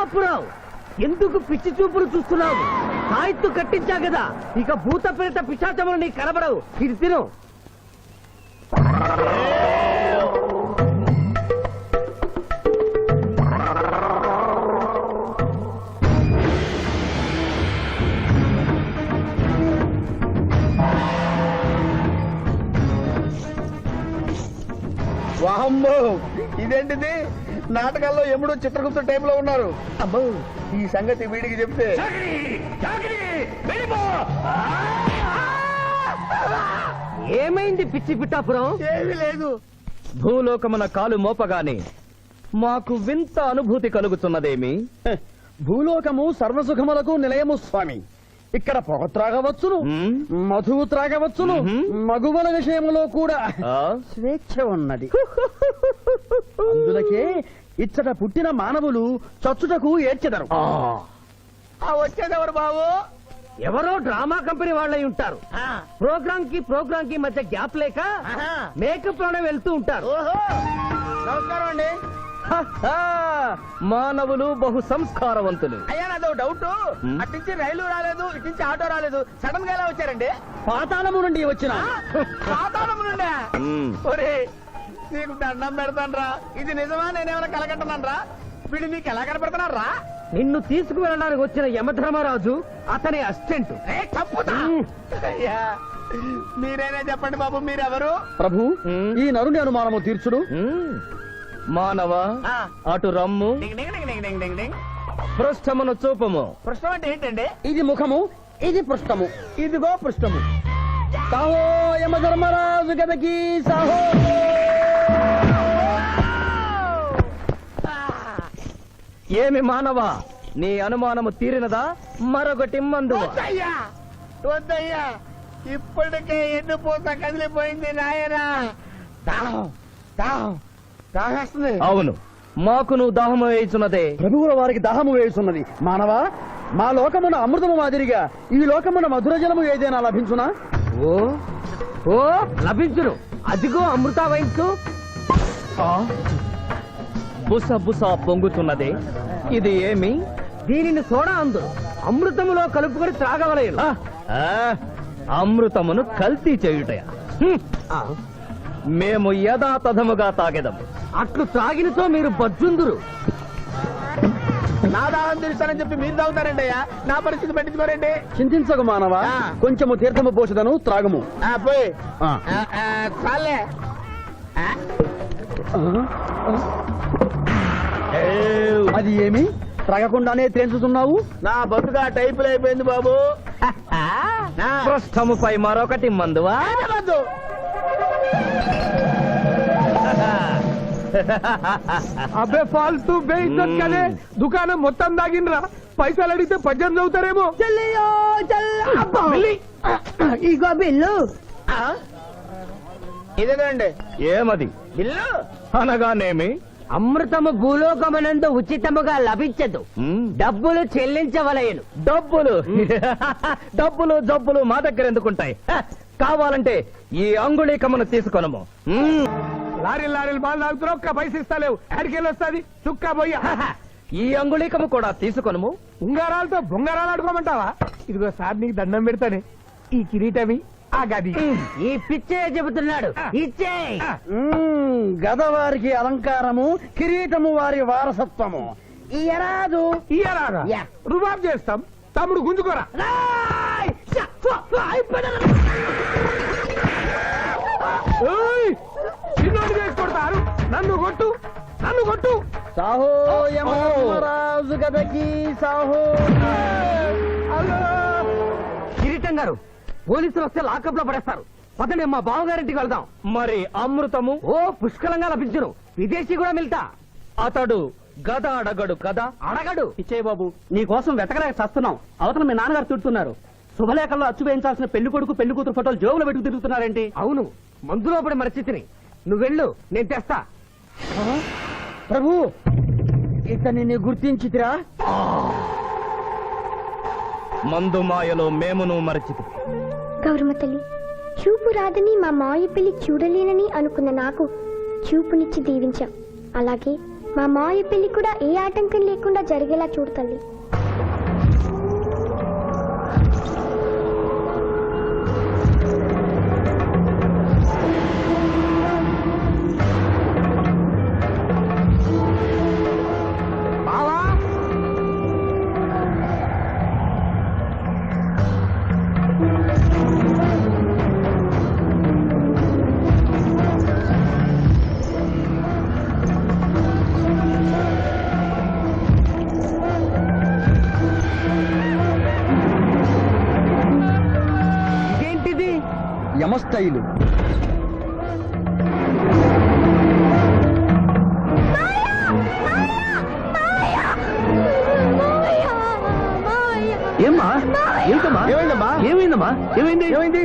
పిఠాపురం, ఎందుకు పిచ్చి చూపులు చూస్తున్నావు? సాయిత్తు కట్టించా కదా, ఇక భూత ప్రేత పిశాచములు నీ కనబడవు. ఇది తిను. వామ్మో, ఇదేంటిది? నాటకాల్లో ఎముడు చిత్రగుప్త టైప్ లో ఉన్నారు. అమ్మో, ఈ సంగతి వీడికి చెప్తే ఏమైంది పిచ్చి పిఠాపురం? ఏమీ లేదు. భూలోకమున కాలు మోపగానే మాకు వింత అనుభూతి కలుగుతున్నదేమి? భూలోకము సర్వసుఖములకు నిలయము స్వామి. ఇక్కడ పొగ త్రాగవచ్చును, మధువు త్రాగవచ్చును, మగువల విషయంలో కూడా స్వేచ్ఛ ఉన్నది. అందులకే ఇచ్చట పుట్టిన మానవులు చచ్చుటకు ఏడ్చెదరు. వచ్చేదెవరు బాబు? ఎవరో డ్రామా కంపెనీ వాళ్ళై ఉంటారు. ప్రోగ్రామ్ కి మధ్య గ్యాప్ లేక మేకప్ లోనే వెళ్తూ ఉంటారు. నమస్కారం అండి. మానవులు బహు సంస్కారవంతులు. అయ్యా, నాదో డౌట్. అట్నుంచి రైలు రాలేదు, ఇట్నుంచి ఆటో రాలేదు, సడన్ గా ఎలా వచ్చారండి? పాతాళము నుండి వచ్చిన. పాతాళము నుండి? ఒరే, నీకు దండం పెడతానరా, ఇది నిజమా? నేనేమైనా కలగంటున్నానరా? వీడు నీకు ఎలా కనపడుతున్నారా? నిన్ను తీసుకువెళ్ళడానికి వచ్చిన యమధర్మరాజు అతని అసిస్టెంట్. అయ్యా, మీరైనా చెప్పండి బాబు, మీరెవరు? ప్రభు, ఈ నరుని అనుమానము తీర్చుడు. మానవ, అటు రమ్ము, పృష్ఠమును చూపము. పృష్ఠం అంటే ఏంటండి? ఇది ముఖము, ఇది పృష్ఠము, ఇదిగో పృష్ఠము. సాహో యమధర్మరాజు గదకి సాహో. ఏమి మానవ, నీ అనుమానము తీరినదా? మరొకటి మందు. వద్దయ్యా, ఇప్పటికే ఎన్ను పూత కదిలిపోయింది నాయనా. దాహం దాహం దాహేస్తుంది. అవును, మాకును దాహము వేయుచున్నదే. ప్రభువుల వారికి దాహము వేయుచున్నది. మానవ, మా లోకమున అమృతము మాదిరిగా ఈ లోకమున మధుర జలము ఏదైనా లభించునా? ఓ ఓ లభించును. అదిగో అమృత వైన్స్. బుస బుస పొంగుతున్నదే, ఇది ఏమి? దీనిని సోడా అందు అమృతములో కలుపుకొని త్రాగవలేను. అమృతమును కల్తీ చేయుటయా? మేము యథాతథముగా తాగెదము. అట్లు త్రాగినతో మీరు బజ్జుందురు. నా దాహం తీరుస్తానని చెప్పి మీరు తాగుతారండి అయ్యా, నా పరిస్థితి పట్టించుకోరండి. చింతించకు మానవ, కొంచెము తీర్థము పోషదను, త్రాగము. పోయి చాలే. అది ఏమి? త్రాగకుండానే తేల్చుతున్నావు? నా బతుగా టైపులు అయిపోయింది బాబు. పృష్ఠముపై మరొకటి మందువా? అబ్బే ఫాల్తూ బేయిజ్జత్ కదే, దుకాణం మొత్తం దాగినరా. పైసలు అడిగితే పద్యం చదువుతారేమో. ఇగో బిల్లు. ఇదేనండి ఏమది? బిల్లు అనగానేమి? అమృతము భూలోకమునందు ఉచితముగా లభించదు, డబ్బులు చెల్లించవలయను. డబ్బులు డబ్బులు జబ్బులు మా దగ్గర ఎందుకుంటాయి? కావాలంటే ఈ అంగుళీకమును తీసుకొనము. లారీలు బాగా తాగుతున్నావు, ఒక్క పైసలు ఇస్తలేవు. ఎక్కడికెళ్ళి వస్తుంది చుక్క పోయి. ఈ అంగుళీకము కూడా తీసుకొనము. ఉంగరాలతో బొంగరాలు ఆడుకోమంటావా? ఇదిగో సార్, నీకు దండం పెడతానే. ఈ కిరీటమి, ఆ గది. ఈ పిచ్చే చెబుతున్నాడు, ఇచ్చే. గదవారికి అలంకారము, కిరీటము వారి వారసత్వము. ఇయరాదు ఇయ్యరాగా రుబాబ్ చేస్తాం. తమ్ముడు గుంజుకోరా. చిన్నోడు చేసి కొడతారు. నన్ను కొట్టు, నన్ను కొట్టు. సాహో యమధర్మరాజు గదకి సాహో. కిరీటం గారు, పోలీసులు వస్తే లాకప్ లో పడేస్తారు. పదండి, మా బావగారింటికి వెళ్దాం. మరి అమృతము? ఓ పుష్కలంగా లభించును. విదేశీ కూడా మిల్తా. అతడు గద అడగడు కదా? అడగడు. ఇచ్చే బాబు, నీ కోసం వెతకలేక చస్తున్నాం. అవతల మీ నాన్నగారు తిడుతున్నారు. శుభలేఖల్లో అచ్చు వేయించాల్సిన పెళ్లి కొడుకు పెళ్లి కూతురు ఫోటోలు జోబులో పెట్టుకు తిరుగుతున్నారేంటి? అవును, మందులో పడి మరచితిని. నువ్వెళ్ళు, నేను తెస్తా. ప్రభు, ఇతన్ని గుర్తించితిరా? మందు మాయలో మేమును మరచితి. గౌరమ్మ తల్లి, చూపు రాదని మా మాయ పెళ్లి చూడలేనని అనుకున్న నాకు చూపునిచ్చి దీవించాం. అలాగే మా మావయ్య పెళ్లి కూడా ఏ ఆటంకం లేకుండా జరిగేలా చూడు తల్లి. ఇదేంటిది? యమస్థైలు. ఏమ్మా? ఏంటమ్మా? ఏమైందమ్మా? ఏమైందమ్మా? ఏమైంది? ఏమైంది?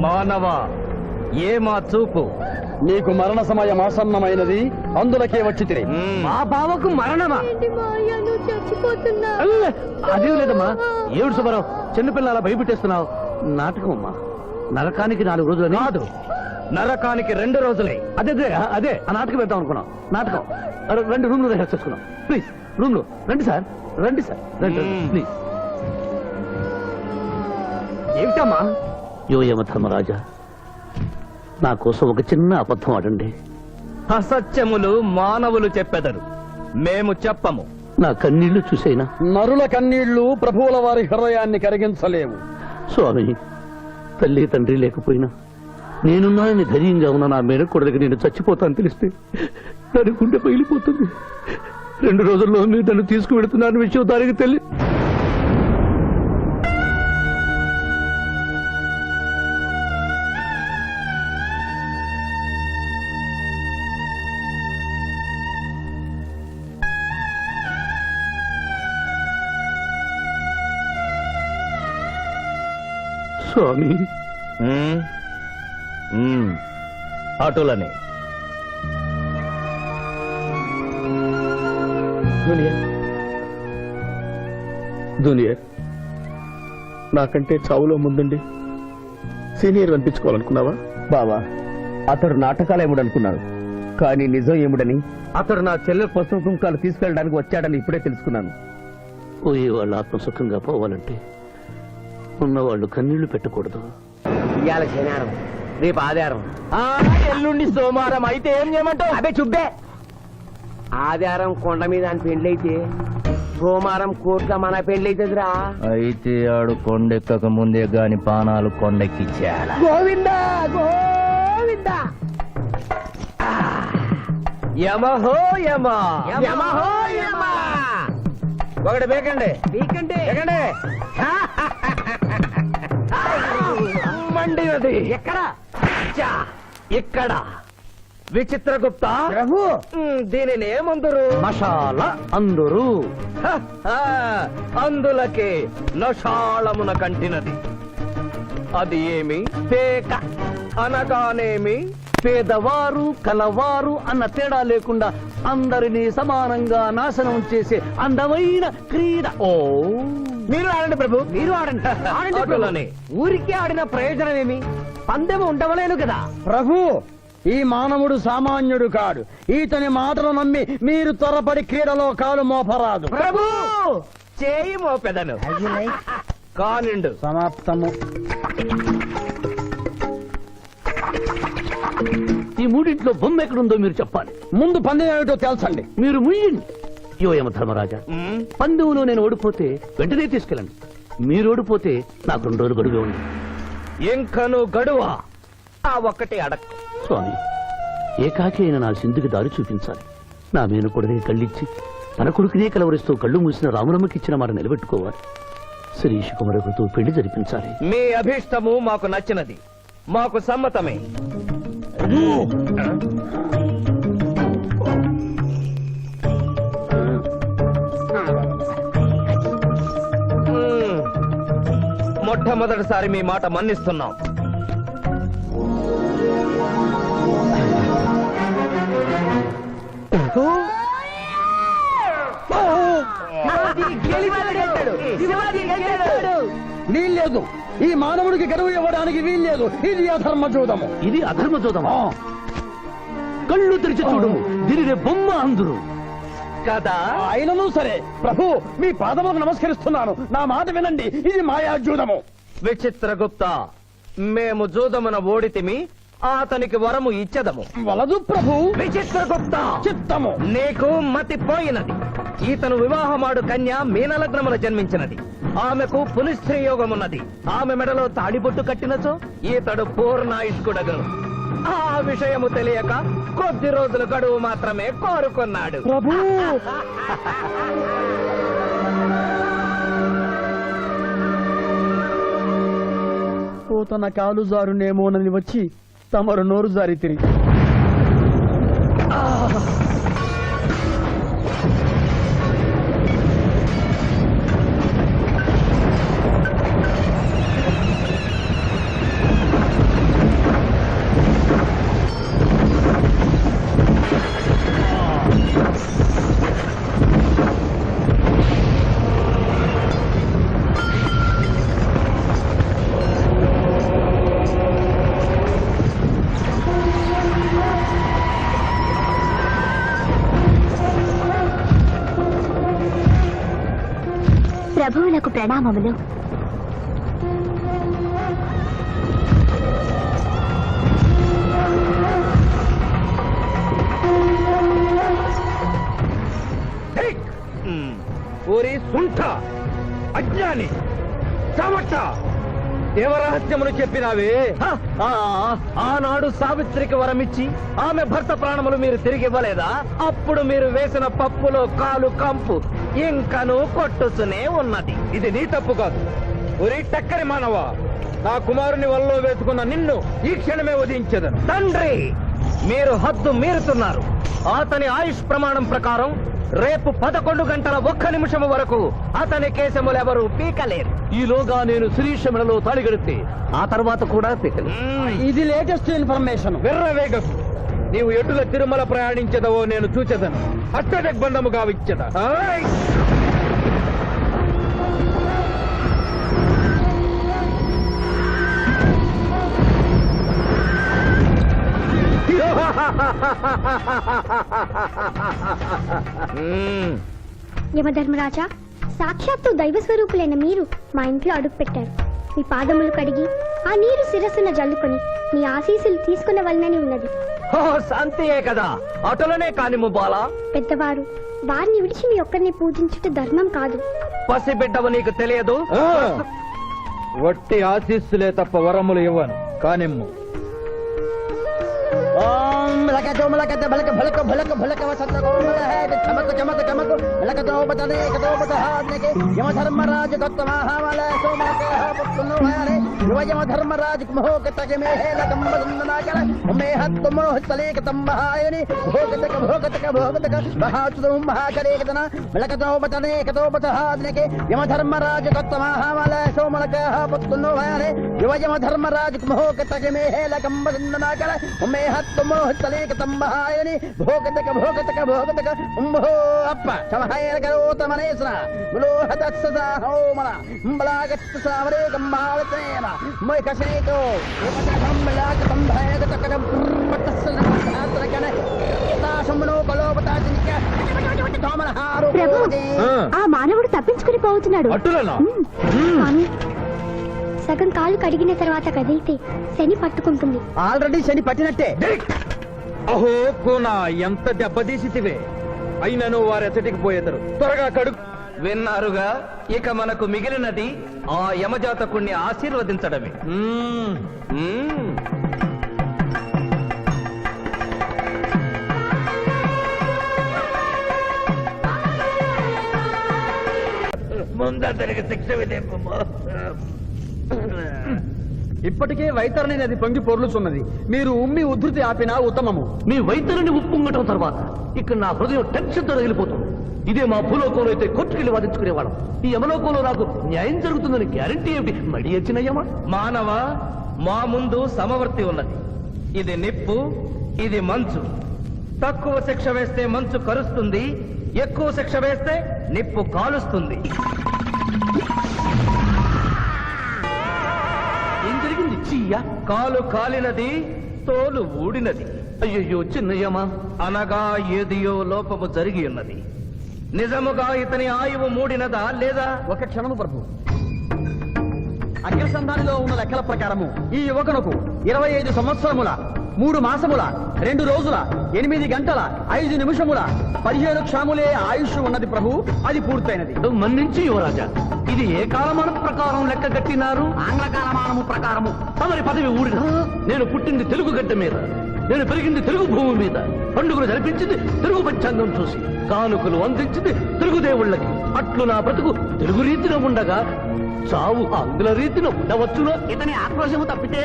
మానవ ఏ మా చూపు నీకు మరణ సమయం ఆసన్నమైనది, అందులకే వచ్చి తిరిగి. మా బావకు మరణమా? చచ్చిపోతున్నా. అదేం లేదమ్మా. ఏడు సుబ్బారావు, చిన్నపిల్ల అలా భయపెట్టేస్తున్నావు. నాటకం అమ్మా. నరకానికి 4 రోజులు కాదు, నరకానికి 2 రోజులే. అదే అదే అదే ఆ నాటకం పెడతాం అనుకున్నాం. నాటకం 2 రూమ్లు రిహార్స్ చేసుకున్నాం. ప్లీజ్ రూమ్ లో రండి సార్, రండి సార్, రండి ప్లీజ్. ఏమిటమ్మా? యోయమ ధర్మరాజా, నా కోసం ఒక చిన్న అబద్ధం ఆడండి. అసత్యములు మానవులు చెప్పెదరు, మేము చెప్పము. నా కన్నీళ్లు చూసేనా? నరుల కన్నీళ్లు ప్రభువుల వారి హృదయాన్ని కరిగించలేవు. స్వామి, తల్లి తండ్రి లేకపోయినా నేనున్నానని ధైర్యంగా ఉన్న నా మేనకోడలికి నేను చచ్చిపోతాను తెలిస్తే దాని గుండె పగిలిపోతుంది. 2 రోజుల్లో మీరు నన్ను తీసుకువెడుతున్నారన్న విషయం దానికి తెలియదు. స్వామి, అటులనే జూనియర్, నాకంటే చావులో ముందుండి సీనియర్ అనిపించుకోవాలనుకున్నావా? బావా, అతడు నాటకాలు ఏముడనుకున్నాడు, కానీ నిజం ఏముడని అతడు నా చెల్లె పసుపు కుంకాలు తీసుకెళ్ళడానికి వచ్చాడని ఇప్పుడే తెలుసుకున్నాను. పోయే వాళ్ళు ఆత్మసుఖంగా పోవాలంటే ఉన్నవాళ్ళు కన్నీళ్లు పెట్టకూడదు. ఇవాళ శనివారం, రేపు ఆదివారం, ఎల్లుండి సోమవారం. అయితే ఏం చేయమంటావు? అదే చుబ్బే. ఆదివారం కొండ మీద అని పెళ్ళైతే సోమవారం కోట్ల మన పెళ్ళైతుందిరా. అయితే ఆడు కొండెక్కక ముందే గాని పానాలు కొండెక్కిచ్చేయాల. గోవిందా గోవిందా. యమహో యమ, యమహో యమ. ఒకటి బేకండి, మీకంటే బేకండి. మండినది ఎక్కడ? ఇక్కడ. విచిత్రగుప్త ప్రభు, దీనిని ఏమందరు? మసాలా అందరూ అందులకే నషాళమున కంటినది. అది ఏమి? పేక అనగానేమి? పేదవారు కలవారు అన్న తేడా లేకుండా అందరినీ సమానంగా నాశనం చేసే అందమైన క్రీడ. ఓ, మీరు ఆడండి ప్రభు, మీరు ఆడండి. ఆడండి ప్రభు. అటులనే. ఊరికే ఆడిన ప్రయోజనం ఏమి? పందెము ఉండవలేను కదా. ప్రభు, ఈ మానవుడు సామాన్యుడు కాడు. ఈతని మాటలు నమ్మి మీరు త్వరపడి క్రీడలో కాలు మోపరాదు. ప్రభు, చేయి మోపెదను. కానిండు. సమాప్తము. ఈ మూడింట్లో బొమ్మ ఎక్కడుందో మీరు చెప్పాలి. ముందు పందెం ఏమిటో తెలుసండి. మీరు ముయ్యండి. యోయమ ధర్మరాజా, పందెంలో నేను ఓడిపోతే వెంటనే తీసుకెళ్ళండి. మీరు ఓడిపోతే నాకు 2 రోజులు గడువే ఉంది. ఇంకను గడువా? ఆ ఒక్కటి అడక్. స్వామి, ఏకాకి అయిన నా సింధుకి దారి చూపించాలి. నా మేనకొడనే కళ్ళిచ్చి తన కొడుకునే కలవరిస్తూ కళ్ళు మూసిన రాములమ్మకి ఇచ్చిన మాట నిలబెట్టుకోవాలి. శిరీష్ కుమారుడితో పెళ్లి జరిపించాలి. మీ అభీష్టము మాకు నచ్చినది, మాకు సమ్మతమే. మొట్టమొదటిసారి మీ మాట మన్నిస్తున్నాం. వీల్లేదు. ఈ మానవుడికి గడువు ఇవ్వడానికి వీల్లేదు. ఇది అధర్మ జూదము. ఇది అధర్మ జోదమా? కళ్ళు తెరిచి చూడు, దీనిని బొమ్మ అందురు కదా. అయినను సరే ప్రభు, మీ పాదములకు నమస్కరిస్తున్నాను. నా మాట వినండి, ఇది మాయాజూదము. విచిత్రగుప్త, మేము జూదమున ఓడితిమి, అతనికి వరము ఇచ్చదము. వలదు ప్రభు. విచిత్రగుప్త, చిత్తము. నీకు మతి పోయినది. ఈతను వివాహమాడు కన్య మీనలగ్నమున జన్మించినది. ఆమెకు పునిస్త్రీ యోగమున్నది. ఆమె మెడలో తాడిబొట్టు కట్టినచో ఈతడు పూర్ణాయుష్కుడగను. ఆ విషయము తెలియక కొద్ది రోజుల గడువు మాత్రమే కోరుకున్నాడు. ప్రభు ఓ తన కాలు జారునేమోనని వచ్చి తమరు నోరు జారి తిరిగి ప్రభువులకు ప్రణామములు. ఓరి సుంఠ, అజ్ఞాని, చవట, దేవరహస్యమును చెప్పినావే. ఆనాడు సావిత్రికి వరమిచ్చి ఆమె భర్త ప్రాణములు మీరు తిరిగి ఇవ్వలేదా? అప్పుడు మీరు వేసిన పప్పులో కాలు కంపు ఇంకను కొట్టుసునే ఉన్నది. ఇది నీ తప్పు కాదు. ఒరి టక్కరి మానవ, నా కుమారుని వల్లో వేసుకున్న నిన్ను ఈ క్షణమే వధించదను. తండ్రి, మీరు హద్దు మీరుతున్నారు. అతని ఆయుష్ ప్రమాణం ప్రకారం రేపు 11 గంటల 1 నిమిషం వరకు అతని కేశములెవరూ పీకలేరు. ఈలోగా నేను శ్రీశమలలో తాళిగడితే ఆ తర్వాత కూడా పీకలేదు. ఇది లేటెస్ట్ ఇన్ఫర్మేషన్. వెర్రవేగకు. నీవు ఎటుల తిరుమల ప్రయాణించదవో నేను చూచెదను. అష్టదిగ్బంధము గావిచ్చద. యమధర్మరాజా, సాక్షాత్తు దైవ స్వరూపులైన మీరు మా ఇంట్లో అడుగు పెట్టారు. మీ పాదములు కడిగి ఆ నీరు శిరస్సున జల్లుకొని మీ ఆశీస్సులు తీసుకునవలనని ఉన్నది. శాంతియే కదా, అటులనే కానిము బాలా. పెద్దవారు, వారిని విడిచి మీ ఒక్కరిని పూజించుట ధర్మం కాదు. పసిబిడ్డవు నీకు తెలియదు. వట్టి ఆశీస్సులే తప్ప వరములు ఇవ్వను. కానిమ్ము. ఓం లకతో మలకత బలక భలక భలక భలక వసంత గోమల హే చమక చమక చమక లకతో బతనే కతో బతహాద్నకే యమధర్మరాజ దత్తమహావల సోమక పుత్తును హరే యమధర్మరాజ మోహకతక మే హే లకం బదందనాకల మే హత్ మోహతలేక తంబహాయని భోగతక మహాచుదం మహాకరేకతన లకతో బతనే కతో బతహాద్నకే యమధర్మరాజ దత్తమహావల సోమక పుత్తును హరే యమధర్మరాజ మోహకతక మే హే లకం బదందనాకల మే హత్ మోహతలేక తంబహాయని భోగతక ఉంభో అప్ప సమహాయన కరోత మనేశ్వర ములోహత సదా హోమన బలాగత్ సావరే గంబాలతేన మొయ్ కసేతో ఏకదంబలాక తంభయక తకరం పట్టసన ఆత్రకన తాశమనో కలోపతాజిక తోమనహారు. ప్రభు, ఆ మానవుడు తప్పించుకుని పోతున్నాడు. స్వామి, సగం కాలు కడిగిన తర్వాత కదిలితే శని పట్టుకుంటుంది. ఆల్రెడీ శని పట్టినట్టే. అహో కూనా, ఎంత దెబ్బతీసితివే. అయినను వారెచ్చటికి పోయేదరు. త్వరగా కడుగు. విన్నారుగా, ఇక మనకు మిగిలినది ఆ యమజాతకుణ్ణి ఆశీర్వదించడమే. ముందరికి శిక్ష విధింపు. ఇప్పటికే వైతరణి నది పొంగి పొర్లుచున్నది. మీరు ఉమ్మి ఉద్ధృతి ఆపినా ఉత్తమము. మీ వైద్యుని ఉప్పొంగటం తర్వాత ఇక్కడ నా హృదయం టెన్షన్తో రగిలిపోతుంది. ఇదే మా భూలోకంలో అయితే కోర్టుకెళ్ళి వాదించుకునేవాళ్ళం. ఈ యమలోకంలో నాకు న్యాయం జరుగుతుందని గ్యారంటీ ఏమిటి? మడి వచ్చిన యమ. మానవ, మా ముందు సమవర్తి ఉన్నది. ఇది నిప్పు, ఇది మంచు. తక్కువ శిక్ష వేస్తే మంచు కరుస్తుంది, ఎక్కువ శిక్ష వేస్తే నిప్పు కాలుస్తుంది. ఏం జరిగింది? చీయ కాలు కాలినది, తోలు ఊడినది. అయ్యయ్యో చిన్నయ్యమా, అనగా ఏదియో లోపము జరిగి ఉన్నది. నిజముగా ఇతని ఆయువు మూడినదా లేదా? ఒక క్షణము ప్రభు. అగ్రసంధానిలో ఉన్న లెక్కల ప్రకారము ఈ యువకునకు 25 సంవత్సరముల 3 మాసముల 2 రోజుల 8 గంటల 5 నిమిషముల 15 క్షాములే ఆయుష్ ఉన్నది ప్రభు. అది పూర్తయినది. మన్నించి యువరాజా, ఇది ఏ కాలమానం ప్రకారం లెక్క కట్టినారు? ఆంగ్ల కాలమానము ప్రకారము. తమరి పదవి ఊడిన నేను పుట్టింది తెలుగు గడ్డ మీద, నేను పెరిగింది తెలుగు భూమి మీద, పండుగలు జరిపించింది తెలుగు పంచాంగం చూసి, కానుకలు అందించింది తెలుగు దేవుళ్ళకి. అట్లు నా బ్రతుకు తెలుగు రీతిలో ఉండగా చావు ఆంగ్ల రీతిలో ఉండవచ్చునో? ఇతని ఆక్రోశము తప్పితే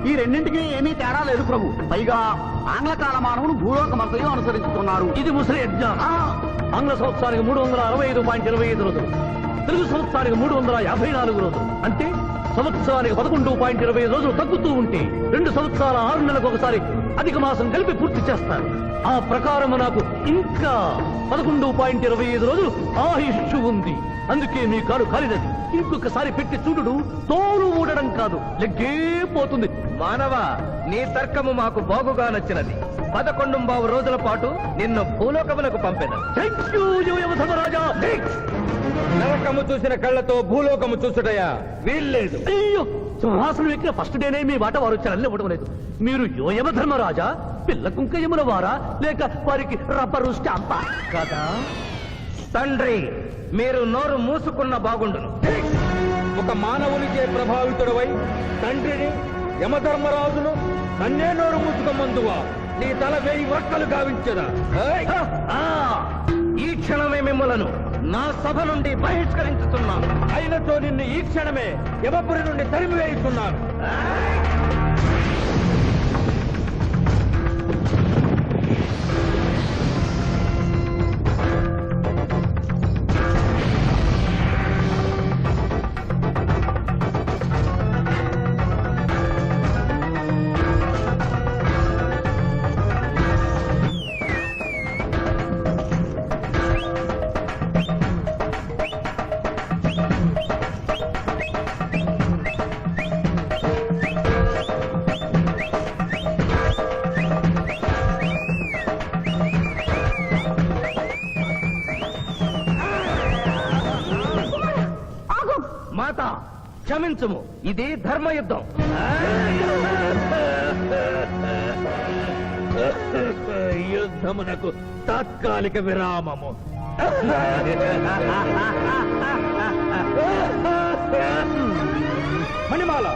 ఈ రెండింటికి ఏమీ తేడా లేదు ప్రభు. పైగా ఆంగ్ల కాలమానమును భూలోకమంతయు అనుసరిస్తున్నారు. ఇది ముసలి అజ్ఞానం. ఆంగ్ల సంవత్సరానికి 365.25 రోజులు, తెలుగు సంవత్సరానికి 354 రోజులు. అంటే సంవత్సరానికి 11.25 రోజులు తగ్గుతూ ఉంటే 2 సంవత్సరాల 6 నెలలకు ఒకసారి అధిక మాసం కలిపి పూర్తి చేస్తారు. ఆ ప్రకారం నాకు ఇంకా 11.25 రోజులు ఆయుష్ ఉంది. అందుకే మీ కాలు కాలినది. ఇంకొకసారి పెట్టి చూడు, తోలు ఊడడం కాదు, లెగ్గే పోతుంది. మానవ, నీ తర్కము మాకు బాగుగా నచ్చినది. 11 రోజుల పాటు నిన్ను భూలోకములకు పంపెను. థ్యాంక్ యూ యువధర్మరాజా. నరకము చూసిన కళ్ళతో భూలోకము చూసుటయా వీల్లేదు. అయ్యో, సింహాసనం ఎక్కిన ఫస్ట్ డేనే మీ మాట వారు వచ్చారని ఇవ్వడం లేదు. మీరు యోయమ ధర్మరాజా, పిల్ల కుంకయముల వారా, లేక వారికి రబ్బరు స్టాంపా కదా? తండ్రి, మీరు నోరు మూసుకున్న బాగుండును. ఒక మానవునిచే ప్రభావితుడవై తండ్రిని యమధర్మరాజును నన్నే నోరు మూసుకమందువా నీ తల 1000 వక్కలు గావించదా? ఆ, ఈ క్షణమే మిమ్మలను నా సభ నుండి బహిష్కరించుతున్నాను. అయినతో నిన్ను ఈ క్షణమే యమపురి నుండి తరిమివేయుతున్నాను. మాత, క్షమించుము, ఇది ధర్మయుద్ధం. యుద్ధమునకు తాత్కాలిక విరామము. మణిమాల,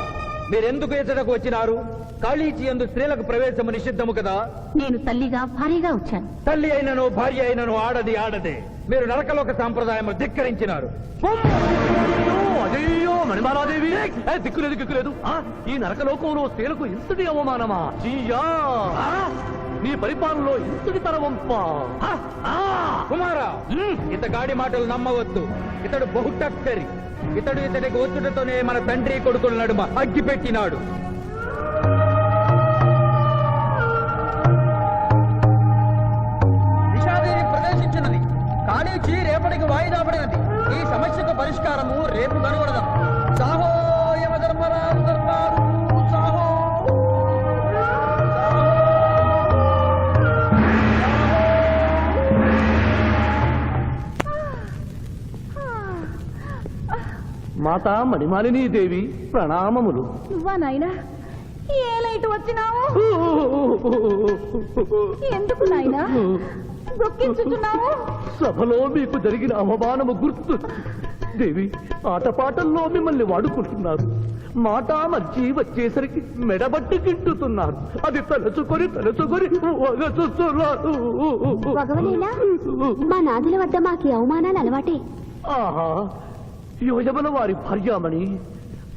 మీరెందుకు ఎచ్చటకు వచ్చినారు? కాళీచి యందు స్త్రీలకు ప్రవేశము నిషిద్ధము కదా? నేను తల్లిగా భారీగా వచ్చాను. తల్లి అయినను భార్య అయినను ఆడది ఆడదే. మీరు నరకలోక సాంప్రదాయము ధిక్కరించినారు. అయ్యో మణిమాలాదేవి, దిక్కులేదు దిక్కులేదు. ఈ నరకలోకంలో స్త్రీలకు ఇంతటి అవమానమా? చీయా, నీ పరిపాలనలో ఇంతటి తరవంపా? కుమారా, ఇతగాడి మాటలు నమ్మవద్దు. ఇతడు బహుటక్కరి. ఇతడికి వచ్చుటతోనే మన తండ్రి కొడుకుల నడుమ అగ్గి పెట్టినాడు. విషాదేవి ప్రవేశించినది. కాళీచి రేపటికి వాయిదా పడినది. ఈ సమస్యకు పరిష్కారము రేపు కనుగొడదాం. సాహో యమధర్మరాజు దర్బారు, సాహో. మాతా మణిమాలినీ దేవి ప్రణామములు. నువ్వా నాయనా? ఏ లైట్ వచ్చినావు? ఎందుకు నాయనా దుఃఖించుతున్నావు? సభలో మీకు జరిగిన అవమానము గుర్తు. దేవి, ఆటపాటల్లో మిమ్మల్ని వాడుకుంటున్నారు. మాట మర్చి వచ్చేసరికి మెడబట్టి గిట్టుతున్నారు. అది తలుచుకొని భగవనేలా మా నాదుల వద్ద మాకి అవమానాలు అలవాటే. ఆహా, యోజమల వారి భార్యామణి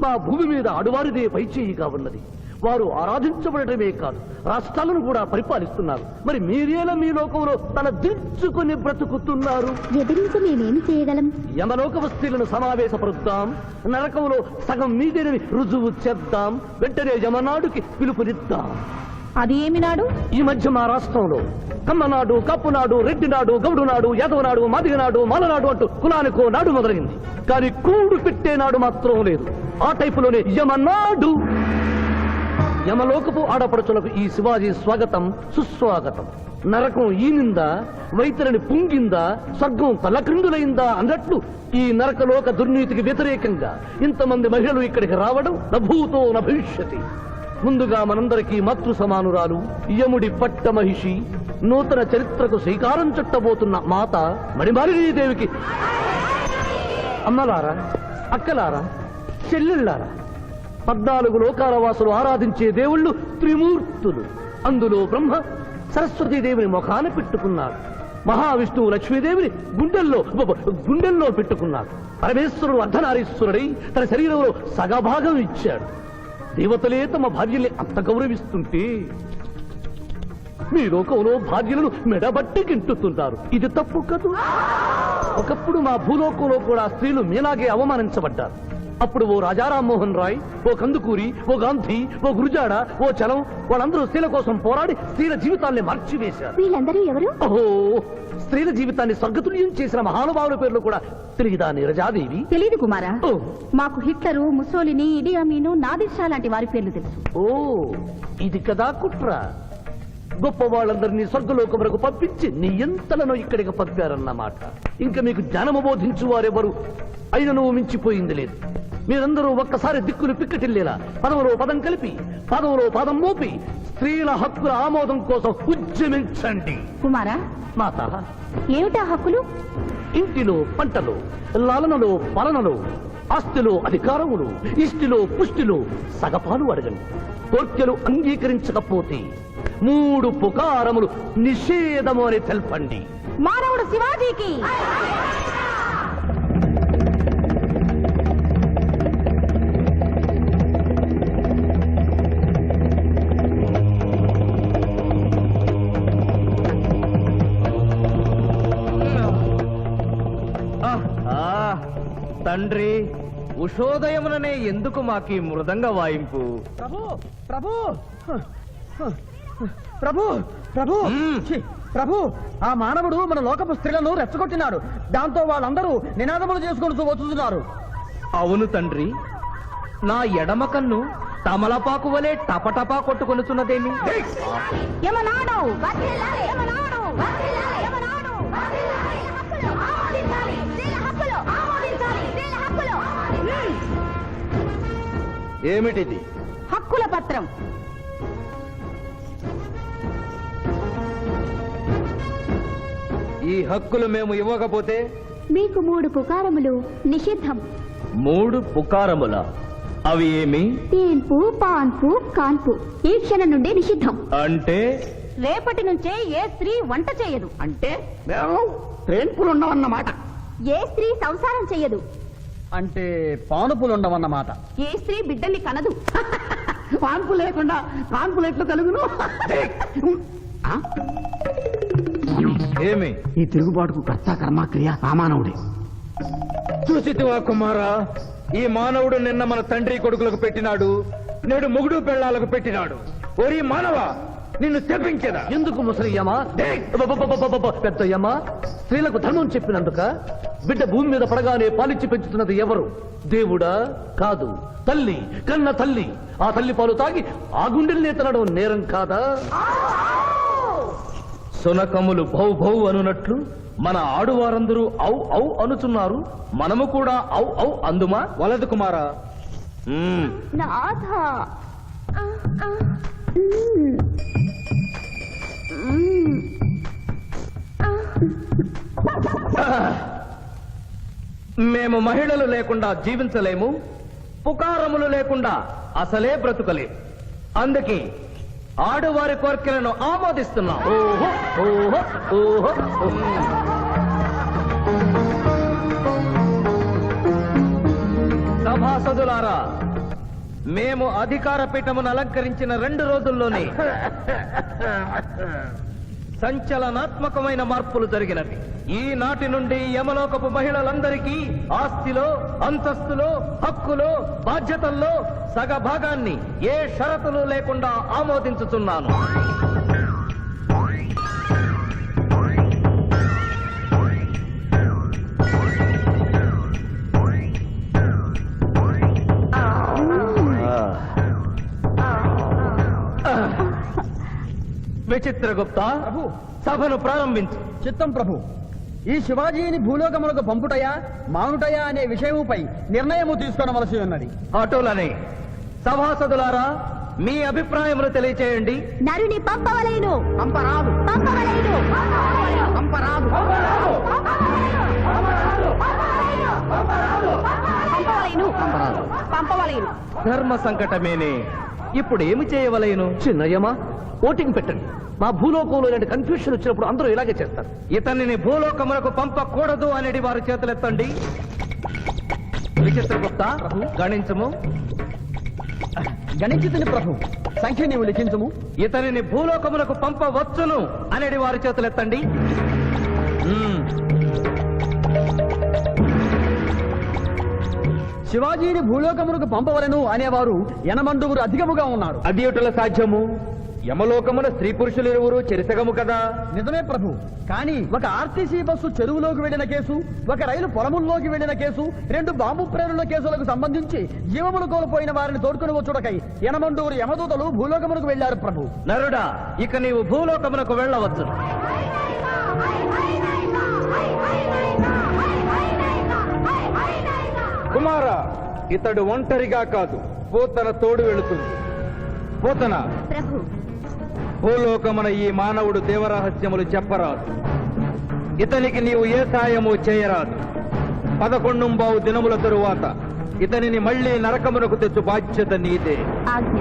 మా భూమి మీద ఆడువారిదే పైచేయిగా ఉన్నది. వారు ఆరాధించబడటమే కాదు, రాష్ట్రాలను కూడా పరిపాలిస్తున్నారు. మరి మీరేలా మీ లోకంలో తన దించుకుని బ్రతుకుతున్నారు? ఎదిరించి మేమేమి చేయగలం? యమలోక వస్తువులను సమావేశపరుద్దాం, నరకంలో సగం మీదేనని రుజువు చేద్దాం. వెంటనే యమనాడుకి పిలుపునిద్దాం. అది ఏమి నాడు? ఈ మధ్య మా రాష్ట్రంలో కమ్మనాడు, కప్పునాడు, రెడ్డినాడు, గౌడునాడు, యాదవనాడు, మాదిగనాడు, మాలనాడు అంటూ కులానికో నాడు మొదలైంది. కానీ కూడు పెట్టే నాడు మాత్రం లేదు. ఆ టైపులోనే యమనాడు. యమలోకపు ఆడపడుచులకు ఈ శివాజీ స్వాగతం సుస్వాగతం. నరకం ఈనిందా, వైతరిని పుంగిందా, స్వర్గం తలక్రిందులైందా అన్నట్లు ఈ నరకలోక దుర్నీతికి వ్యతిరేకంగా ఇంతమంది మహిళలు ఇక్కడికి రావడం నభూతో నభవిష్యతి. ముందుగా మనందరికీ మాతృ సమానురాలు యముడి పట్ట మహిషి, నూతన చరిత్రకు శ్రీకారం చుట్టబోతున్న మాత మణిమాలినీదేవికి అమ్మలారా, అక్కలారా, చెల్లెళ్ళారా, 14 లోకాల వాసులు ఆరాధించే దేవుళ్ళు త్రిమూర్తులు. అందులో బ్రహ్మ సరస్వతీదేవిని ముఖాన పెట్టుకున్నాడు, మహావిష్ణువు లక్ష్మీదేవిని గుండెల్లో పెట్టుకున్నాడు, పరమేశ్వరుడు అర్ధనారీశ్వరుడై తన శరీరంలో సగభాగం ఇచ్చాడు. దేవతలే తమ భార్యల్ని అంత గౌరవిస్తుంటే మీ లోకంలో భార్యలను మెడబట్టి గింటుతున్నారు. ఇది తప్పు కదూ. ఒకప్పుడు మా భూలోకంలో కూడా స్త్రీలు మీలాగే అవమానించబడ్డారు. అప్పుడు ఓ రాజా రామ్మోహన్ రాయ్, ఓ కందుకూరి, ఓ గాంధీ, ఓ గురుజాడ, ఓ చలం వాళ్ళందరూ స్త్రీల కోసం పోరాడి స్త్రీల జీవితాల్ని మార్చివేశారు. వీళ్ళందరూ ఎవరు? ఓహో, స్త్రీల జీవితాన్ని స్వర్గతుల్యం చేసిన మహానుభావుల పేర్లు కూడా తెలియదా నీరజాదేవి? తెలీదు కుమారా. ఓ మాకు హిట్లరు, ముసోలిని, ఇడి అమీను, నాదిర్ లాంటి వారి పేర్లు తెలుసు. ఓ ఇది కదా కుట్ర. గొప్ప వాళ్ళందరినీ స్వర్గలోకం వరకు పంపించి నీ ఎంతలను ఇక్కడికి పంపారన్నమాట. ఇంకా మీకు జ్ఞానము బోధించు వారెవరు అయినను మించిపోయింది లేదు. మీరందరూ ఒక్కసారి దిక్కులు పిక్కటిల్లేలా పదవులో పదం కలిపి, పదవులో పదం మోపి స్త్రీల హక్కుల ఆమోదం కోసం ఉద్యమించండి. కుమారా, మాత, ఏమిటా హక్కులు? ఇంటిలో పంటలో, లాలనలో పాలనలో, ఆస్తిలో అధికారములు, ఇష్టిలో పుష్టిలో సగపాలు అడగండి. కోర్కెలు అంగీకరించకపోతే 3 పుకారములు నిషేధము అని తెల్పండి. మానవుడు శివాజీకి. తండ్రి, ఉషోదయముననే ఎందుకు మాకీ మృదంగ వాయింపు? ప్రభు ప్రభు ప్రభు ప్రభు ఛీ, ప్రభు, ఆ మానవుడు మన లోకపు స్త్రీలను రెచ్చగొట్టినాడు. దాంతో వాళ్ళందరూ నినాదములు చేసుకుంటూ వచ్చుతున్నారు. అవును తండ్రి, నా ఎడమ కన్ను తమలపాకు వలె టపటపా కొట్టుకొనుచున్నదేమి? యమనాడు, వర్ధిల్లాలి, యమనాడు, వర్ధిల్లాలి, యమనాడు, వర్ధిల్లాలి. హక్కులు ఆమోదించాలి, స్త్రీల హక్కులు ఆమోదించాలి, స్త్రీల హక్కులు. ఏమిటిది? హక్కుల పత్రం. ఈ హక్కులు మేము ఇవ్వకపోతే? మీకు 3 పుకారములు నిషిద్ధం. 3 పుకారముల? అవి ఏమి? తేన్పు, పాన్పు, కాన్పు ఈ క్షణం నుండి నిషిద్ధం. అంటే రేపటి నుంచే ఏ స్త్రీ వంట చేయదు. అంటే మేము ట్రేన్పులు ఉండవన్నమాట. ఏ స్త్రీ సంసారం చెయ్యదు. అంటే పానుపులు ఉండవన్నమాట. ఏ స్త్రీ బిడ్డల్ని కనదు. పాన్పు లేకుండా కాన్పులు ఎట్లు కలుగును? ఆ? ఏమి? ఈ తిరుగుబాటుకు కర్త కర్మక్రియ ఆ మానవుడే. చూసితివా కుమారా, ఈ మానవుడు నిన్న మన తండ్రి కొడుకులకు పెట్టినాడు, నేడు మొగుడు పెళ్ళాలకు పెట్టినాడు. ఓరి మానవ, నిన్ను తెప్పించదా? ఎందుకు ముసలియమా, పెద్దయ్యమా? స్త్రీలకు ధర్మం చెప్పినందుక? బిడ్డ భూమి మీద పడగానే పాలిచ్చి పెంచుతున్నది ఎవరు? దేవుడా? కాదు, తల్లి, కన్న తల్లి. ఆ తల్లి పాలు తాగి ఆ గుండెల్నే తినడం నేరం కాదా? సునకములు భౌ భౌ అనునట్లు మన ఆడువారందరూ ఔ ఔ అనుచున్నారు. మనము కూడా ఔ ఔ అందుమా? వలదు కుమారా. నాథ, మేము మహిళలు లేకుండా జీవించలేము, పుకారములు లేకుండా అసలే బ్రతుకలేము. అందుకే ఆడువారి కోరికలను ఆమోదిస్తున్నాం. ఓహో ఓహో ఓహో. సభాసదులారా, మేము అధికార పీఠమును అలంకరించిన 2 రోజుల్లోనే సంచలనాత్మకమైన మార్పులు జరిగినవి. ఈనాటి నుండి యమలోకపు మహిళలందరికీ ఆస్తిలో, అంతస్తులో, హక్కులో, బాధ్యతల్లో సగభాగాన్ని ఏ షరతులు లేకుండా ఆమోదించుతున్నాను. విచిత్రగుప్త ప్రభు సభను ప్రారంభించు. చిత్తం ప్రభు. ఈ శివాజీని భూలోకములకు పంపుటయా మానుటయా అనే విషయముపై నిర్ణయము తీసుకొనవలసి ఉన్నది. అటులనే సభాసదులారా మీ అభిప్రాయములు తెలియచేయండి. నరుని పంపవలేను. పంపరాదు పంపవలేను. పంపరాదు పంపవలేను. పంపవలేను. ధర్మ సంకటమేనే. ఇప్పుడు ఏమి చేయవలేను? చిన్నయ్యమా ఓటింగ్ పెట్టండి. మా భూలోకంలో ఇలాంటి కన్ఫ్యూషన్ వచ్చినప్పుడు అందరూ ఇలాగే చేస్తారు. ఇతనిని భూలోకములకు పంపకూడదు అనేది వారి చేతులెత్తండి. విచిత్రగుప్త గణించము. గణించుతుని ప్రభు. సంఖ్య నీవు లిఖించుము. ఇతనిని భూలోకములకు పంపవచ్చును అనేది వారి చేతులెత్తండి. శివాజీని భూలోకములకు పంపవలను అనేవారు ఎనమండుగురు అధికముగా ఉన్నారు. అది ఎటుల సాధ్యము? యమలోకమున స్త్రీ పురుషులు ఇరువురు చెరిసగము కదా. నిజమే ప్రభు. కానీ ఒక ఆర్టీసీ బస్సు చెరువులోకి వెళ్లిన కేసు, ఒక రైలు పొలముల్లోకి వెళ్లిన కేసు, 2 బాంబు ప్రేరుల కేసులకు సంబంధించి జీవములు కోల్పోయిన వారిని తోడుకుని వచ్చుటకై ఎనమండుగురు యమదూతలు భూలోకమునకు వెళ్లారు ప్రభు. నరుడా, ఇక నీవు భూలోకమునకు వెళ్ళవచ్చు. కుమార, ఇతడు ఒంటరిగా కాదు, పోతన తోడు వెళుతుంది. పోతన, ప్రభు భూలోకమున ఈ మానవుడు దేవరహస్యములు చెప్పరాదు. ఇతనికి నీవు ఏ సాయము చేయరాదు. 11 దినముల తరువాత ఇతనిని మళ్లీ నరకమునకు తెచ్చు బాధ్యత నీదే. ఆజ్ఞ.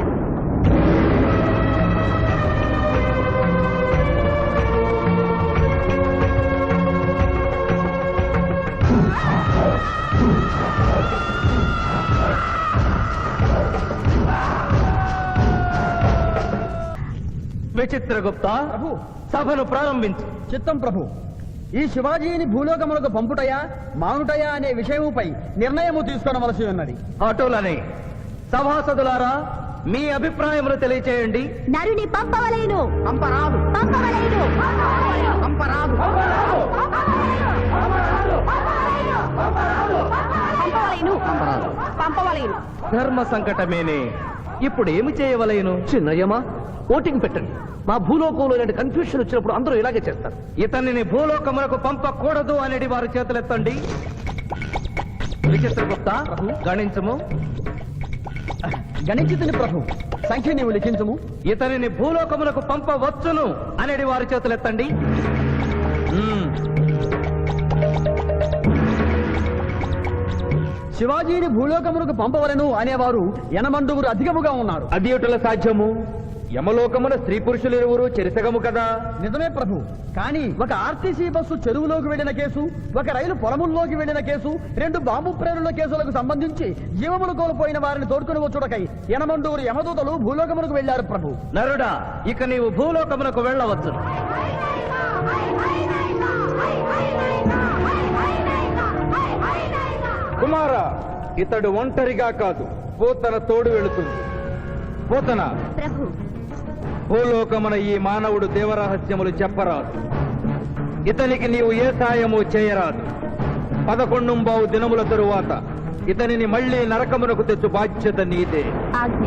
విచిత్రగుప్త ప్రభు సభను ప్రారంభించు. చిత్తం ప్రభు. ఈ శివాజీని భూలోకములకు పంపుటయా మానుటయా అనే విషయముపై నిర్ణయము తీసుకొనవలసి ఉన్నది. అటులనే సభాసదులారా మీ అభిప్రాయములు తెలియచేయండి. నరుని పంపవలేను. పంపరాదు పంపవలేను. పంపరాదు పంపవలేను. పంపవలేను. ధర్మ సంకటమేనే. ఇప్పుడు ఏమి చేయవలేను? చిన్నయ్యమా ఓటింగ్ పెట్టండి. మా భూలోకంలో ఇలాంటి కన్ఫ్యూషన్ వచ్చినప్పుడు అందరూ ఇలాగే చేస్తారు. ఇతనిని భూలోకమునకు పంపకూడదు అనేది వారి చేతులెత్తండి. విచిత్రగుప్త గణించము. గణించుతుని ప్రభు. సంఖ్య నీవు లిఖించుము. ఇతనిని భూలోకమునకు పంపవచ్చును అనేది వారి చేతులెత్తండి. శివాజీని భూలోకమునకు పంపవలను అనేవారు ఎనమండుగురు అధికముగా ఉన్నారు. అది ఎటుల సాధ్యము? యమలోకమున స్త్రీ పురుషులు ఇరువురు చెరిసగము కదా. నిజమే ప్రభు. కానీ ఒక ఆర్టీసీ బస్సు చెరువులోకి వెళ్లిన కేసు, ఒక రైలు పొలముల్లోకి వెళ్లిన కేసు, 2 బాంబు ప్రేరుల కేసులకు సంబంధించి జీవములు కోల్పోయిన వారిని తోడుకుని వచ్చుటకై ఎనమండుగురు యమదూతలు భూలోకమునకు వెళ్లారు ప్రభు. నరుడా, ఇక నీవు భూలోకమునకు వెళ్ళవచ్చు. కుమార, ఇతడు ఒంటరిగా కాదు, పోతన తోడు వెళుతుంది. పోతన, ప్రభు భూలోకమున ఈ మానవుడు దేవరహస్యములు చెప్పరాదు. ఇతనికి నీవు ఏ సాయము చేయరాదు. 11 దినముల తరువాత ఇతనిని మళ్లీ నరకమునకు తెచ్చు బాధ్యత నీదే. ఆజ్ఞ.